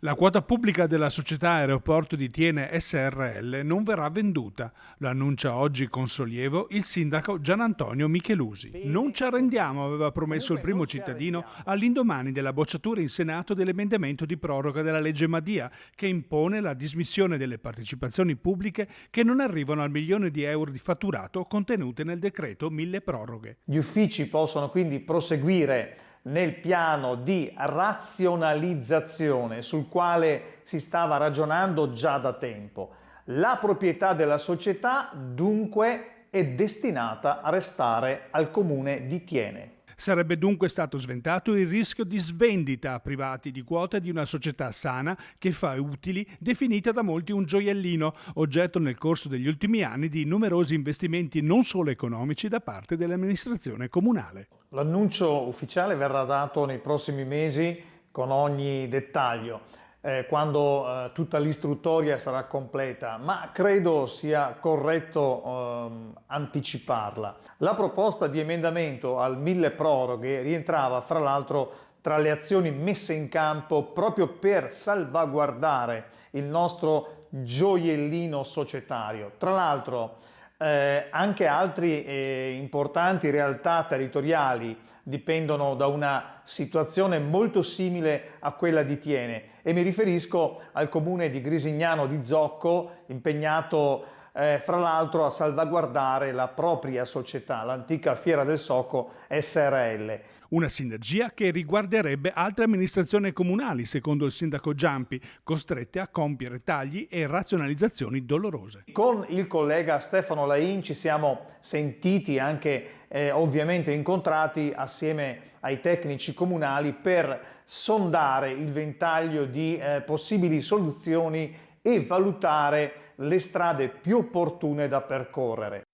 La quota pubblica della società Aeroporto di Thiene SRL non verrà venduta, lo annuncia oggi con sollievo il sindaco Gianantonio Michelusi. Non ci arrendiamo, aveva promesso il Comunque primo non ci cittadino arrendiamo. all'indomani della bocciatura in Senato dell'emendamento di proroga della legge Madia, che impone la dismissione delle partecipazioni pubbliche che non arrivano al milione di euro di fatturato contenute nel decreto mille proroghe. Gli uffici possono quindi proseguire nel piano di razionalizzazione sul quale si stava ragionando già da tempo. La proprietà della società dunque è destinata a restare al comune di Thiene. Sarebbe dunque stato sventato il rischio di svendita a privati di quote di una società sana che fa utili, definita da molti un gioiellino, oggetto nel corso degli ultimi anni di numerosi investimenti non solo economici da parte dell'amministrazione comunale. L'annuncio ufficiale verrà dato nei prossimi mesi con ogni dettaglio, quando tutta l'istruttoria sarà completa, ma credo sia corretto anticiparla. La proposta di emendamento al mille proroghe rientrava fra l'altro tra le azioni messe in campo proprio per salvaguardare il nostro gioiellino societario. Tra l'altro anche altre importanti realtà territoriali dipendono da una situazione molto simile a quella di Thiene e mi riferisco al comune di Grisignano di Zocco, impegnato fra l'altro a salvaguardare la propria società, l'antica Fiera del Socco SRL. Una sinergia che riguarderebbe altre amministrazioni comunali, secondo il sindaco Giampi, costrette a compiere tagli e razionalizzazioni dolorose. Con il collega Stefano Lain ci siamo sentiti anche ovviamente incontrati assieme ai tecnici comunali per sondare il ventaglio di possibili soluzioni e valutare le strade più opportune da percorrere.